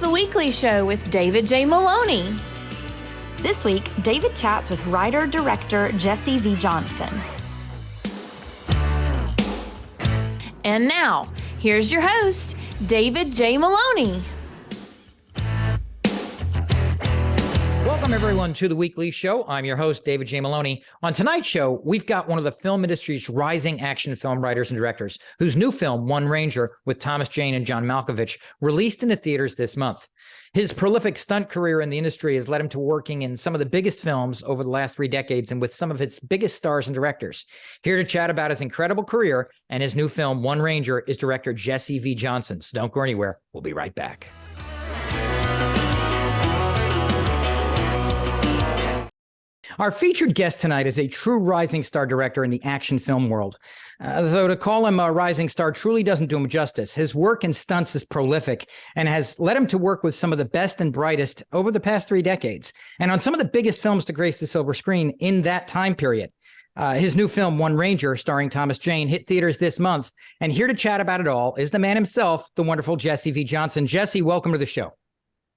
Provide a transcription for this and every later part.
the Weekly Show with David J. Maloney. This week, David chats with writer-director Jesse V. Johnson. And now, here's your host, David J. Maloney. Welcome, everyone, to The Weekly Show. I'm your host, David J. Maloney. On tonight's show, we've got one of the film industry's rising action film writers and directors, whose new film, One Ranger, with Thomas Jane and John Malkovich, released into theaters this month. His prolific stunt career in the industry has led him to working in some of the biggest films over the last 3 decades and with some of its biggest stars and directors. Here to chat about his incredible career and his new film, One Ranger, is director Jesse V. Johnson. So don't go anywhere. We'll be right back. Our featured guest tonight is a true rising star director in the action film world. Though to call him a rising star truly doesn't do him justice. His work in stunts is prolific and has led him to work with some of the best and brightest over the past 3 decades, and on some of the biggest films to grace the silver screen in that time period. His new film, One Ranger, starring Thomas Jane, hit theaters this month. And here to chat about it all is the man himself, the wonderful Jesse V. Johnson. Jesse, welcome to the show.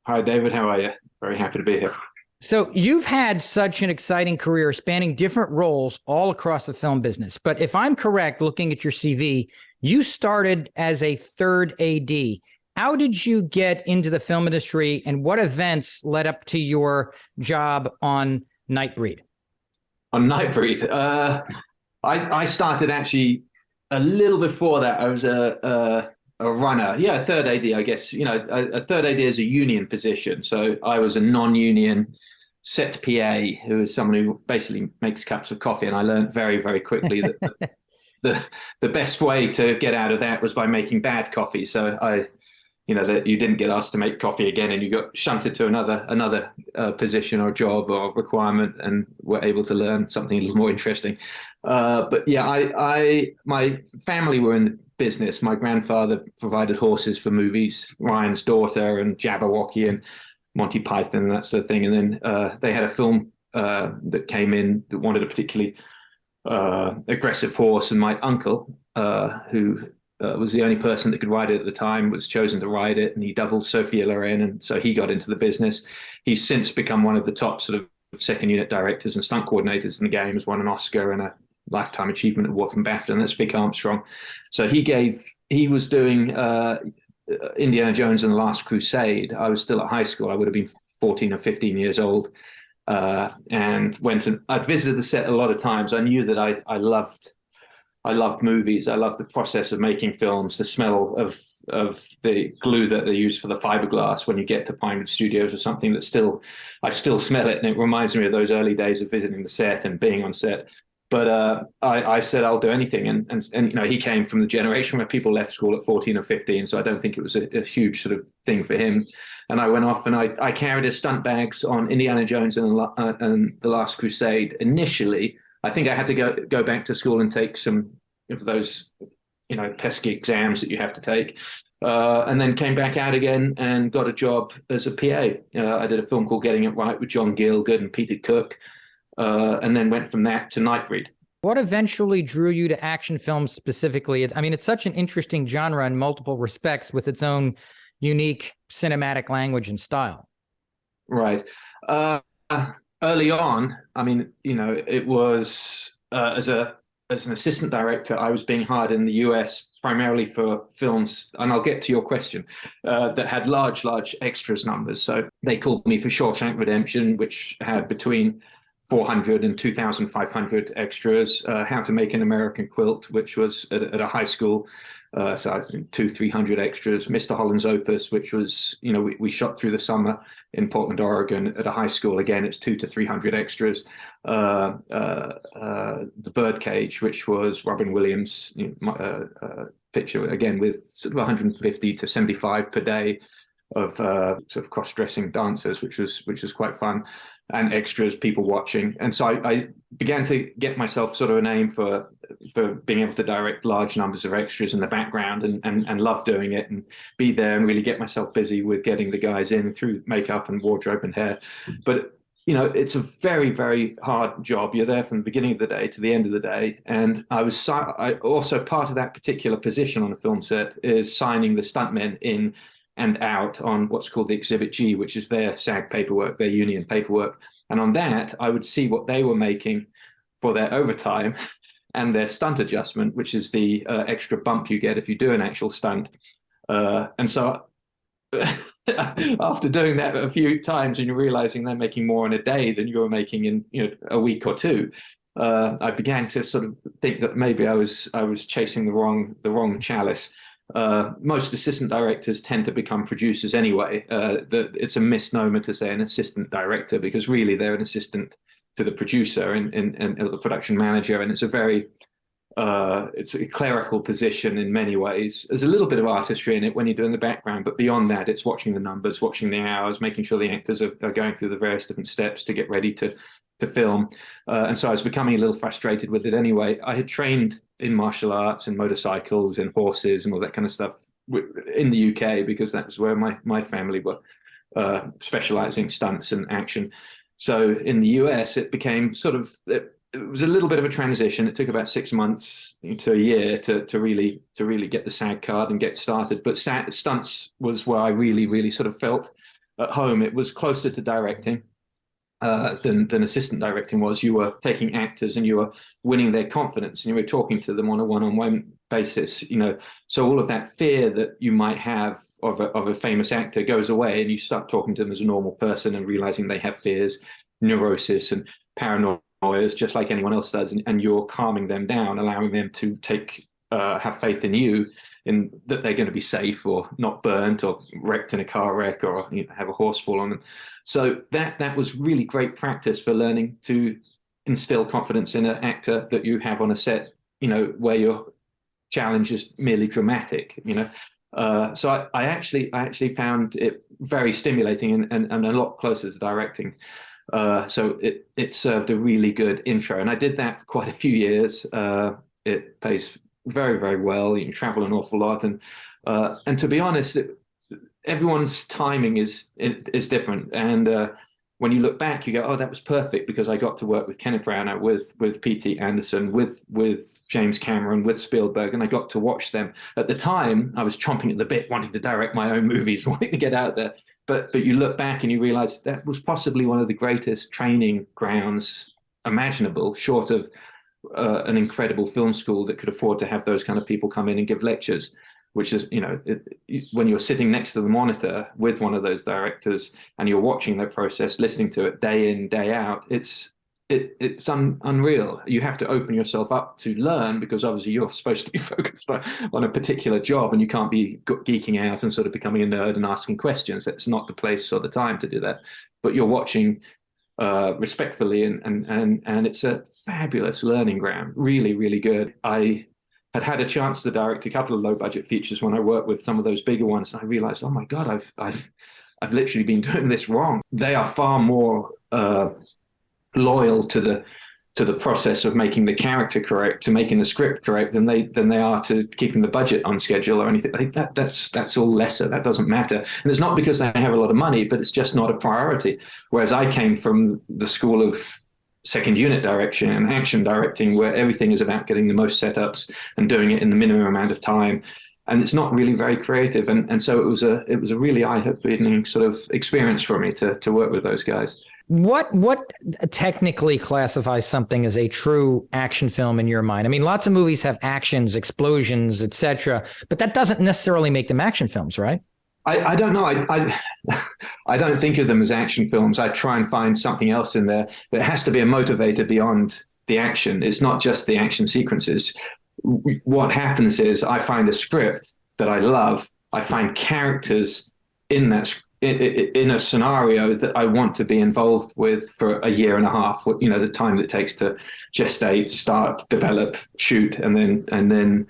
Hi, David. How are you? Very happy to be here. So you've had such an exciting career spanning different roles all across the film business. But if I'm correct, looking at your CV, you started as a third AD. How did you get into the film industry, and what events led up to your job on Nightbreed? On Nightbreed, I started actually a little before that. I was a runner. Yeah, a third AD, I guess. You know, a third AD is a union position. So I was a non-union set PA who is someone who basically makes cups of coffee. And I learned very, very quickly that the best way to get out of that was by making bad coffee. So that you didn't get asked to make coffee again, and you got shunted to another position or job or requirement, and were able to learn something a little more interesting. But yeah, my family were in the business. My grandfather provided horses for movies, Ryan's Daughter and Jabberwocky and Monty Python and that sort of thing. And then they had a film that came in that wanted a particularly aggressive horse, and my uncle, who was the only person that could ride it at the time, was chosen to ride it, and he doubled Sophia Loren, and so he got into the business. He's since become one of the top sort of second unit directors and stunt coordinators in the game. Has won an Oscar and a Lifetime Achievement Award from BAFTA, and that's Vic Armstrong. So he was doing Indiana Jones and the Last Crusade. I was still at high school. I would have been 14 or 15 years old, and I'd visited the set a lot of times. I knew that I loved movies. I loved the process of making films, the smell of the glue that they use for the fiberglass when you get to Pinewood Studios, or something that I still smell it. And it reminds me of those early days of visiting the set and being on set. But I said, I'll do anything. And he came from the generation where people left school at 14 or 15. So I don't think it was a huge sort of thing for him. And I went off and I carried his stunt bags on Indiana Jones and the Last Crusade. Initially, I think I had to go back to school and take some of those, pesky exams that you have to take. And then came back out again and got a job as a PA. I did a film called Getting It Right with John Gielgud and Peter Cook. And then went from that to Nightbreed. What eventually drew you to action films specifically? It's such an interesting genre in multiple respects with its own unique cinematic language and style. Right. Early on, it was as an assistant director, I was being hired in the US primarily for films, and I'll get to your question, that had large extras numbers. So they called me for Shawshank Redemption, which had between 400 and 2,500 extras. How to Make an American Quilt, which was at a high school. So I think 200-300 extras. Mr. Holland's Opus, which was, we shot through the summer in Portland, Oregon at a high school. Again, it's 200 to 300 extras. The Birdcage, which was Robin Williams' picture, again, with sort of 150 to 75 per day of sort of cross-dressing dancers, which was quite fun. And extras, people watching. And so I began to get myself sort of a name for being able to direct large numbers of extras in the background, and love doing it, and be there and really get myself busy with getting the guys in through makeup and wardrobe and hair. But, it's a very, very hard job. You're there from the beginning of the day to the end of the day. And I also, part of that particular position on a film set is signing the stuntmen in and out on what's called the Exhibit G, which is their SAG paperwork, their union paperwork. And on that, I would see what they were making for their overtime and their stunt adjustment, which is the extra bump you get if you do an actual stunt. And so after doing that a few times and you're realizing they're making more in a day than you were making in a week or two, I began to sort of think that maybe I was chasing the wrong chalice. Most assistant directors tend to become producers anyway. It's a misnomer to say an assistant director, because really they're an assistant to the producer and the production manager, and it's a very it's a clerical position in many ways. There's a little bit of artistry in it when you're doing the background, but beyond that, it's watching the numbers, watching the hours, making sure the actors are going through the various different steps to get ready to film. And so I was becoming a little frustrated with it anyway. I had trained in martial arts and motorcycles and horses and all that kind of stuff in the UK, because that was where my family were specializing stunts and action. So in the US, it became sort of, it was a little bit of a transition. It took about 6 months to a year to really get the SAG card and get started. But stunts was where I really sort of felt at home. It was closer to directing than assistant directing was. You were taking actors and you were winning their confidence, and you were talking to them on a one-on-one basis. So all of that fear that you might have of a famous actor goes away, and you start talking to them as a normal person and realizing they have fears, neurosis, and paranoia, just like anyone else does, and you're calming them down, allowing them to have faith in you, in that they're going to be safe or not burnt or wrecked in a car wreck or have a horse fall on them. So that was really great practice for learning to instill confidence in an actor that you have on a set, where your challenge is merely dramatic. So I actually found it very stimulating and a lot closer to directing. So it served a really good intro, and I did that for quite a few years. It pays very, very well. You can travel an awful lot, and to be honest, everyone's timing is different. And when you look back, you go, "Oh, that was perfect," because I got to work with Kenneth Branagh, with P.T. Anderson, with James Cameron, with Spielberg, and I got to watch them. At the time, I was chomping at the bit, wanting to direct my own movies, wanting to get out there. But you look back and you realize that was possibly one of the greatest training grounds imaginable, short of an incredible film school that could afford to have those kind of people come in and give lectures, which is, when you're sitting next to the monitor with one of those directors and you're watching their process, listening to it day in, day out, it's unreal. You have to open yourself up to learn, because obviously you're supposed to be focused on a particular job, and you can't be geeking out and sort of becoming a nerd and asking questions. That's not the place or the time to do that. But you're watching respectfully, and it's a fabulous learning ground. Really, really good. I had a chance to direct a couple of low budget features when I worked with some of those bigger ones, and I realized, oh my God, I've literally been doing this wrong. They are far more loyal to the process of making the character correct, to making the script correct, than they are to keeping the budget on schedule or anything. I think that's all lesser. That doesn't matter. And it's not because they have a lot of money, but it's just not a priority. Whereas I came from the school of second unit direction and action directing, where everything is about getting the most setups and doing it in the minimum amount of time. And it's not really very creative. And so it was a really eye-opening sort of experience for me to work with those guys. What technically classifies something as a true action film in your mind? I mean, lots of movies have actions, explosions, etc., but that doesn't necessarily make them action films, right? I don't know. I don't think of them as action films. I try and find something else in there. There has to be a motivator beyond the action. It's not just the action sequences. What happens is I find a script that I love. I find characters in that in a scenario that I want to be involved with for a year and a half, the time that it takes to gestate, start, develop, shoot, and then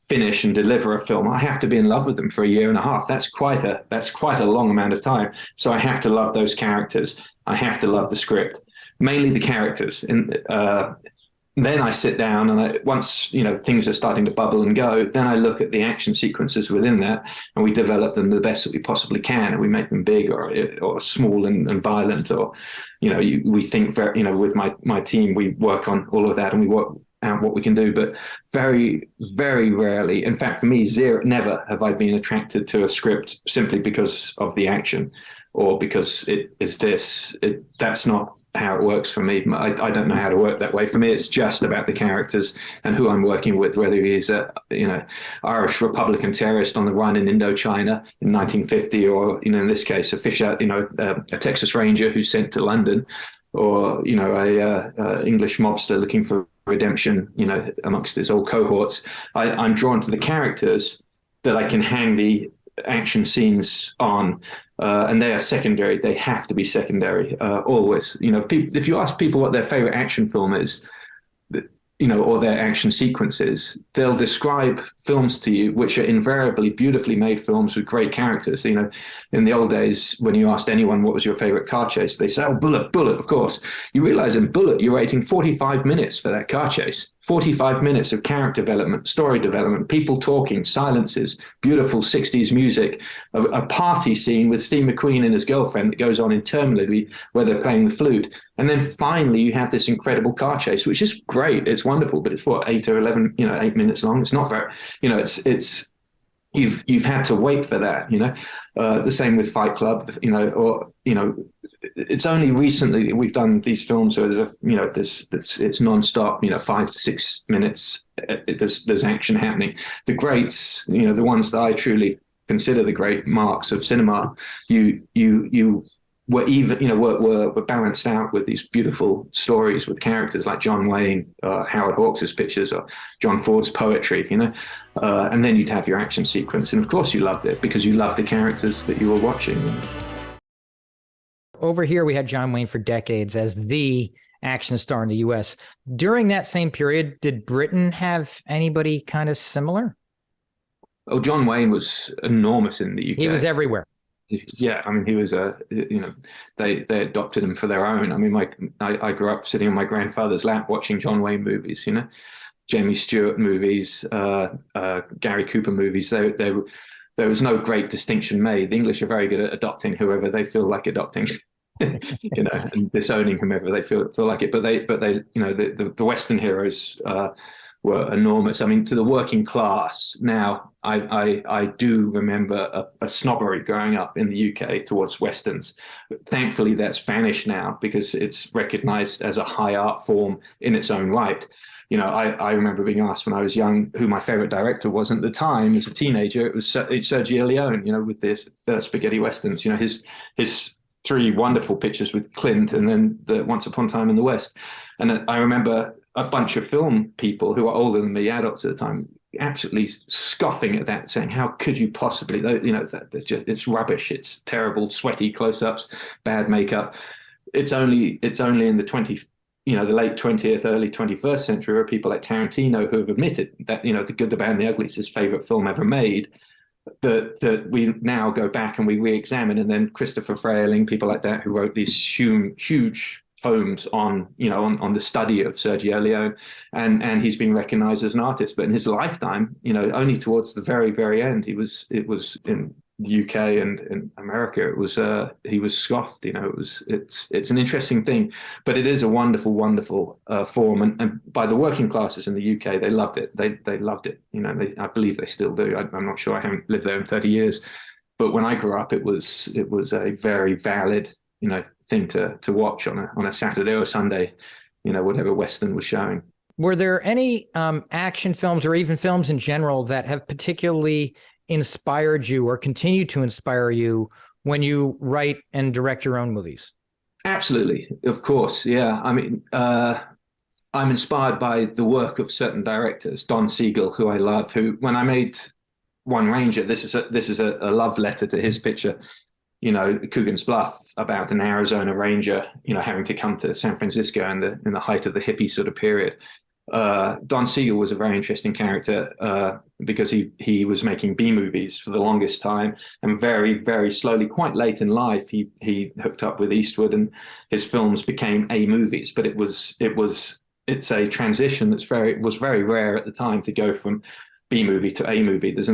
finish and deliver a film. I have to be in love with them for a year and a half. That's quite a long amount of time. So I have to love those characters. I have to love the script, mainly the characters. And then I sit down and once things are starting to bubble and go, then I look at the action sequences within that, and we develop them the best that we possibly can, and we make them big or small and violent, or we think very, with my team, we work on all of that, and we work out what we can do. But very, very rarely, in fact, for me, never have I been attracted to a script simply because of the action or because it is this. That's not how it works for me. I don't know how to work that way. For me, it's just about the characters and who I'm working with, whether he's a Irish Republican terrorist on the run in Indochina in 1950, or in this case, a fisher, a Texas Ranger who's sent to London, or a English mobster looking for redemption, amongst his old cohorts. I'm drawn to the characters that I can hang the action scenes on. And they are secondary. They have to be secondary, always. If you ask people what their favorite action film is, or their action sequences, they'll describe films to you, which are invariably beautifully made films with great characters. In the old days, when you asked anyone what was your favorite car chase, they say, "Oh, Bullet, of course." You realize in Bullet, you're waiting 45 minutes for that car chase. 45 minutes of character development, story development, people talking, silences, beautiful 60s music, a party scene with Steve McQueen and his girlfriend that goes on interminably where they're playing the flute. And then finally you have this incredible car chase, which is great. It's wonderful, but it's 8 or 11, 8 minutes long. It's not very, it's you've had to wait for that, the same with Fight Club, it's only recently that we've done these films where there's it's nonstop, 5 to 6 minutes. There's action happening. The greats, the ones that I truly consider the great marks of cinema, you were even, were balanced out with these beautiful stories with characters like John Wayne, Howard Hawks' pictures, or John Ford's poetry, and then you'd have your action sequence. And of course you loved it because you loved the characters that you were watching. Over here, we had John Wayne for decades as the action star in the U.S. During that same period, did Britain have anybody kind of similar? Oh, John Wayne was enormous in the UK. He was everywhere. Yeah, he was they adopted him for their own. I grew up sitting on my grandfather's lap watching John Wayne movies, Jamie Stewart movies, Gary Cooper movies. There was no great distinction made. The English are very good at adopting whoever they feel like adopting, and disowning whomever they feel like it. But they the Western heroes were enormous. To the working class now, I do remember a snobbery growing up in the UK towards Westerns. Thankfully, that's vanished now because it's recognized as a high art form in its own right. I remember being asked when I was young who my favorite director was at the time as a teenager. It was Sergio Leone, with this spaghetti Westerns, his 3 wonderful pictures with Clint and then the Once Upon a Time in the West. And I remember a bunch of film people who are older than me, adults at the time, absolutely scoffing at that, saying, "How could you possibly? It's rubbish. It's terrible, sweaty close-ups, bad makeup." It's only in the the late 20th, early 21st century, where people like Tarantino who have admitted that The Good, the Bad, and the Ugly is his favorite film ever made. That we now go back and we re-examine, and then Christopher Frayling, people like that, who wrote these huge tomes on the study of Sergio Leone, and he's been recognized as an artist. But in his lifetime, only towards the very, very end, it was in the UK and in America, he was scoffed. It's an interesting thing, but it is a wonderful form, and by the working classes in the UK, they loved it. They loved it. I believe they still do. I'm not sure. I haven't lived there in 30 years, but when I grew up, it was a very valid thing to watch on a Saturday or Sunday, whatever Western was showing. Were there any action films or even films in general that have particularly inspired you or continue to inspire you when you write and direct your own movies? Absolutely, of course, yeah. I'm inspired by the work of certain directors, Don Siegel, who I love, who, when I made One Ranger, this is a love letter to his picture, Coogan's Bluff, about an Arizona ranger, having to come to San Francisco in the height of the hippie sort of period. Don Siegel was a very interesting character because he was making B movies for the longest time, and very, very slowly, quite late in life, he hooked up with Eastwood, and his films became A movies. But it's a transition was very rare at the time to go from B movie to A movie. There's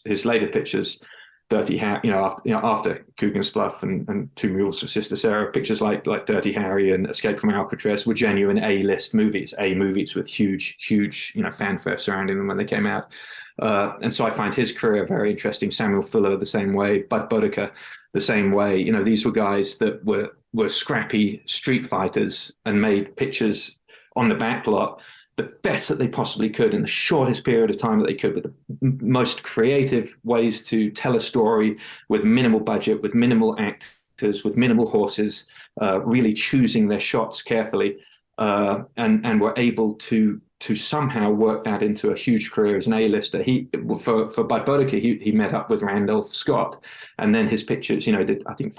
his later pictures Dirty Harry, after Coogan's Bluff and Two Mules for Sister Sarah, pictures like Dirty Harry and Escape from Alcatraz were genuine A-list movies, movies with huge, fanfare surrounding them when they came out. And so I find his career very interesting. Samuel Fuller, the same way. Bud Boddicker, the same way. These were guys that were scrappy street fighters and made pictures on the back lot the best that they possibly could in the shortest period of time that they could, with the most creative ways to tell a story with minimal budget, with minimal actors, with minimal horses, really choosing their shots carefully, and were able to somehow work that into a huge career as an A-lister. For Bud Boddicker, he met up with Randolph Scott, and then his pictures, did I think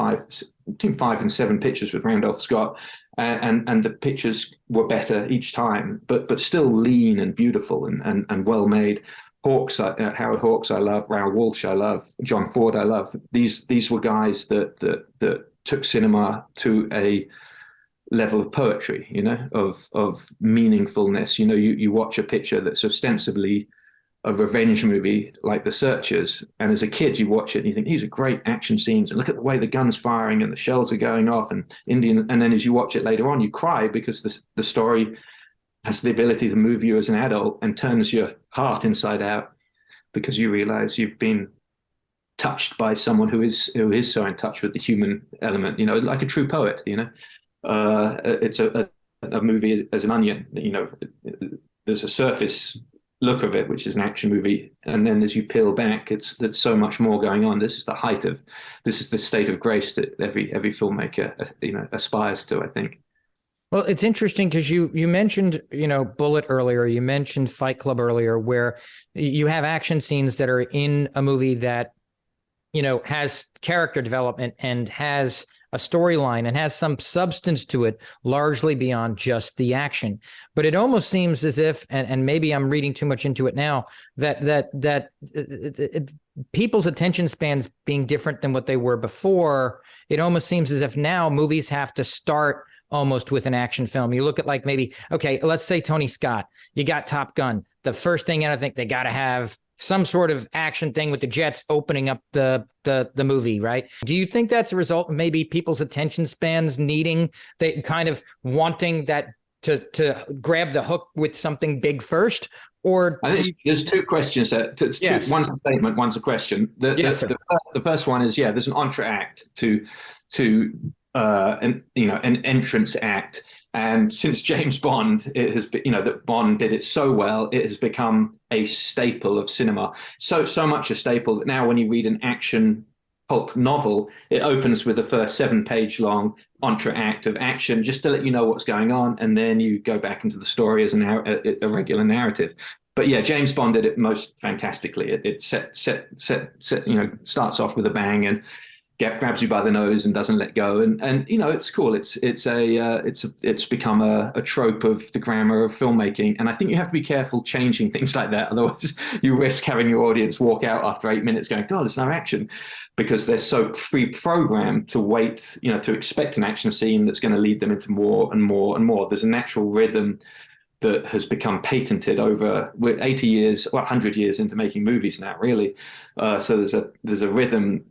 between 5 and 7 pictures with Randolph Scott, and the pictures were better each time, but still lean and beautiful and well made. Howard Hawks, I love. Raoul Walsh, I love. John Ford, I love. These were guys that took cinema to a level of poetry, of meaningfulness. You watch a picture that's ostensibly a revenge movie like The Searchers, and as a kid you watch it and you think these are great action scenes, and look at the way the gun's firing and the shells are going off, and then as you watch it later on you cry because the story has the ability to move you as an adult and turns your heart inside out, because you realize you've been touched by someone who is so in touch with the human element, like a true poet. It's a movie as an onion. There's a surface look of it, which is an action movie, and then as you peel back, there's so much more going on. This is the state of grace that every filmmaker aspires to, I think. Well, it's interesting because you mentioned Bullet earlier, you mentioned Fight Club earlier, where you have action scenes that are in a movie that has character development and has a storyline and has some substance to it, largely beyond just the action. But it almost seems as if, and maybe I'm reading too much into it now, that people's attention spans being different than what they were before. It almost seems as if now movies have to start almost with an action film. You look at let's say Tony Scott, you got Top Gun. The first thing I think they got to have some sort of action thing with the jets opening up the movie, right? Do you think that's a result of maybe people's attention spans they kind of wanting that to grab the hook with something big first? Or I think there's two questions there. Yes. One's a statement, one's a question. The first one is, there's an entr'acte to an entrance act. And since James Bond, it has been, that Bond did it so well, it has become a staple of cinema. So much a staple that now when you read an action pulp novel, it opens with the first 7-page long entr'acte of action just to let you know what's going on, and then you go back into the story as a regular narrative. But yeah, James Bond did it most fantastically. It starts off with a bang and grabs you by the nose and doesn't let go, and it's cool. It's become a trope of the grammar of filmmaking, and I think you have to be careful changing things like that. Otherwise, you risk having your audience walk out after 8 minutes going, "God, there's no action," because they're so pre-programmed to wait, to expect an action scene that's going to lead them into more and more and more. There's a natural rhythm that has become patented over 80 years, 100 years into making movies now, really. So there's a rhythm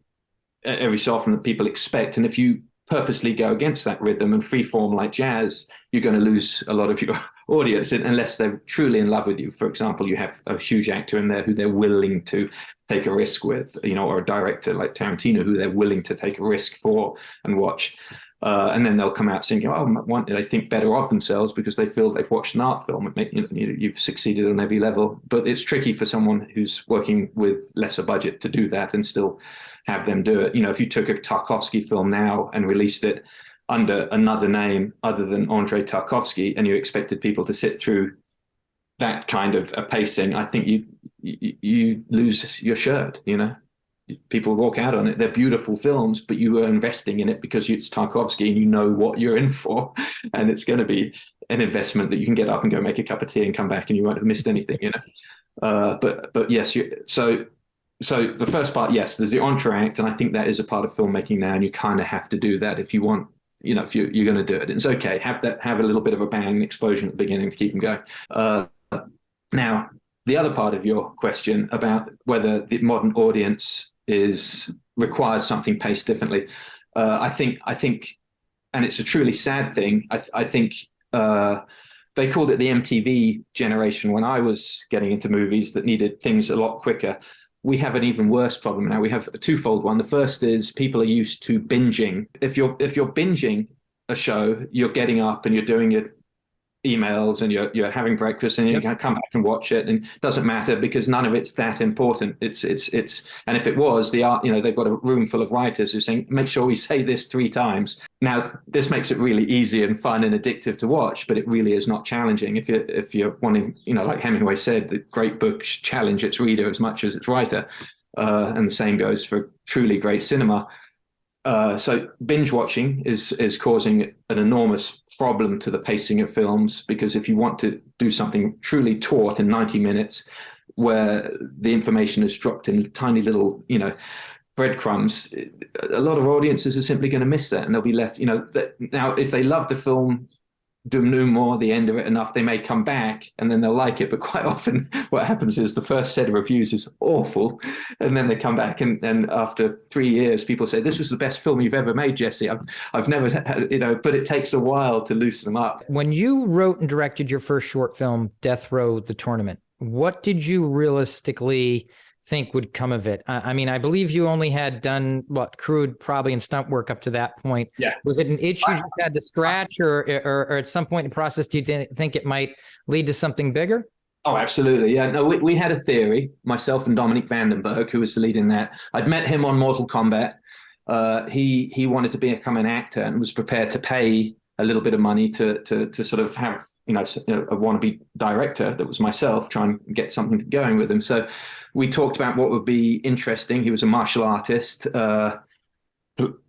every so often that people expect, and if you purposely go against that rhythm and freeform like jazz, you're going to lose a lot of your audience unless they're truly in love with you. For example, you have a huge actor in there who they're willing to take a risk with, or a director like Tarantino who they're willing to take a risk for and watch. And then they'll come out saying, they think better of themselves because they feel they've watched an art film. You've succeeded on every level. But it's tricky for someone who's working with lesser budget to do that and still have them do it. If you took a Tarkovsky film now and released it under another name other than Andrei Tarkovsky, and you expected people to sit through that kind of a pacing, I think you lose your shirt, People walk out on it. They're beautiful films, but you are investing in it because it's Tarkovsky and you know what you're in for. And it's going to be an investment that you can get up and go make a cup of tea and come back and you won't have missed anything, But yes, so the first part, yes, there's the entr'acte, and I think that is a part of filmmaking now, and you kind of have to do that if you want, if you're going to do it. It's okay. Have a little bit of a bang, an explosion at the beginning to keep them going. Now, the other part of your question about whether the modern audience requires something paced differently. I think, and it's a truly sad thing. I think they called it the MTV generation when I was getting into movies that needed things a lot quicker. We have an even worse problem now. We have a twofold one. The first is people are used to binging. If you're binging a show, you're getting up and you're doing your emails and you're having breakfast and you can come back and watch it, and it doesn't matter because none of it's that important. It's and if it was, they've got a room full of writers who saying, make sure we say this 3 times. Now this makes it really easy and fun and addictive to watch, but it really is not challenging. If you're wanting, like Hemingway said, the great books challenge its reader as much as its writer, and the same goes for truly great cinema. So binge watching is causing an enormous problem to the pacing of films, because if you want to do something truly taut in 90 minutes where the information is dropped in tiny little, breadcrumbs, a lot of audiences are simply going to miss that, and they'll be left, now if they love the film, do more the end of it enough, they may come back and then they'll like it. But quite often what happens is the first set of reviews is awful, and then they come back and after 3 years people say, this was the best film you've ever made, Jesse. I've never had, but it takes a while to loosen them up. When you wrote and directed your first short film, Death Row: The Tournament, what did you realistically think would come of it? I mean, I believe you only had done crude probably and stunt work up to that point. Yeah. Was it an itch you just had to scratch, or at some point in the process, do you think it might lead to something bigger? Oh, absolutely. Yeah. No, we had a theory, myself and Dominic Vandenberg, who was the lead in that. I'd met him on Mortal Kombat. He wanted to become an actor and was prepared to pay a little bit of money to sort of have, a wannabe director that was myself, try and get something going with him. So we talked about what would be interesting. He was a martial artist.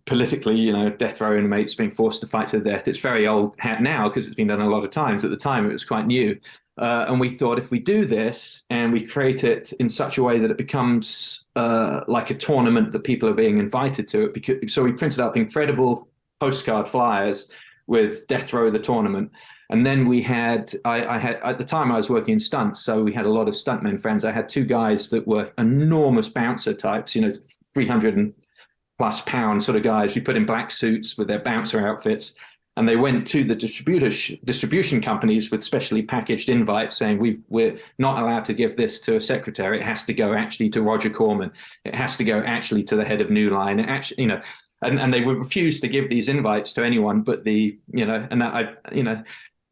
Politically, death row inmates being forced to fight to the death. It's very old hat now because it's been done a lot of times. At the time, it was quite new. And we thought, if we do this and we create it in such a way that it becomes like a tournament that people are being invited to, so we printed up incredible postcard flyers with Death Row: The Tournament. And then we had, I had, at the time I was working in stunts, so we had a lot of stuntmen friends. I had 2 guys that were enormous bouncer types, 300+ pound sort of guys. We put in black suits with their bouncer outfits, and they went to the distribution companies with specially packaged invites saying, we're not allowed to give this to a secretary. It has to go actually to Roger Corman. It has to go actually to the head of New Line. It actually, and they would refuse to give these invites to anyone but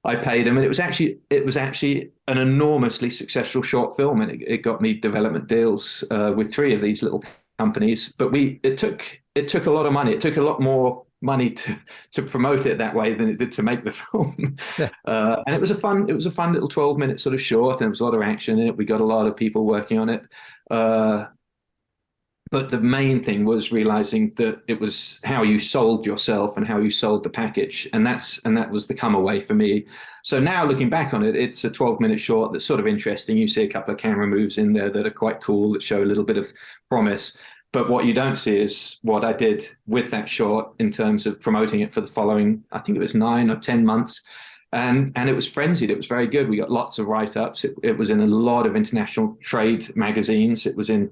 I paid them, and it was actually an enormously successful short film, and it got me development deals with 3 of these little companies. But it took a lot of money. It took a lot more money to promote it that way than it did to make the film. Yeah. And it was a fun little 12-minute sort of short, and there was a lot of action in it. We got a lot of people working on it. But the main thing was realizing that it was how you sold yourself and how you sold the package. And that was the come away for me. So now looking back on it, it's a 12-minute short that's sort of interesting. You see a couple of camera moves in there that are quite cool, that show a little bit of promise. But what you don't see is what I did with that short in terms of promoting it for the following, I think it was 9 or 10 months. And it was frenzied. It was very good. We got lots of write-ups. It was in a lot of international trade magazines. It was in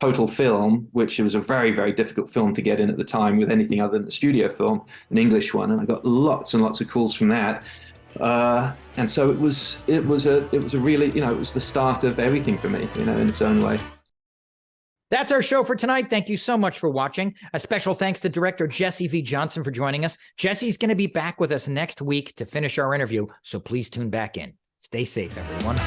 Total Film, which was a very, very difficult film to get in at the time with anything other than a studio film, an English one, and I got lots and lots of calls from that. And so it was a really, it was the start of everything for me, in its own way. That's our show for tonight. Thank you so much for watching. A special thanks to director Jesse V. Johnson for joining us. Jesse's going to be back with us next week to finish our interview, so please tune back in. Stay safe, everyone.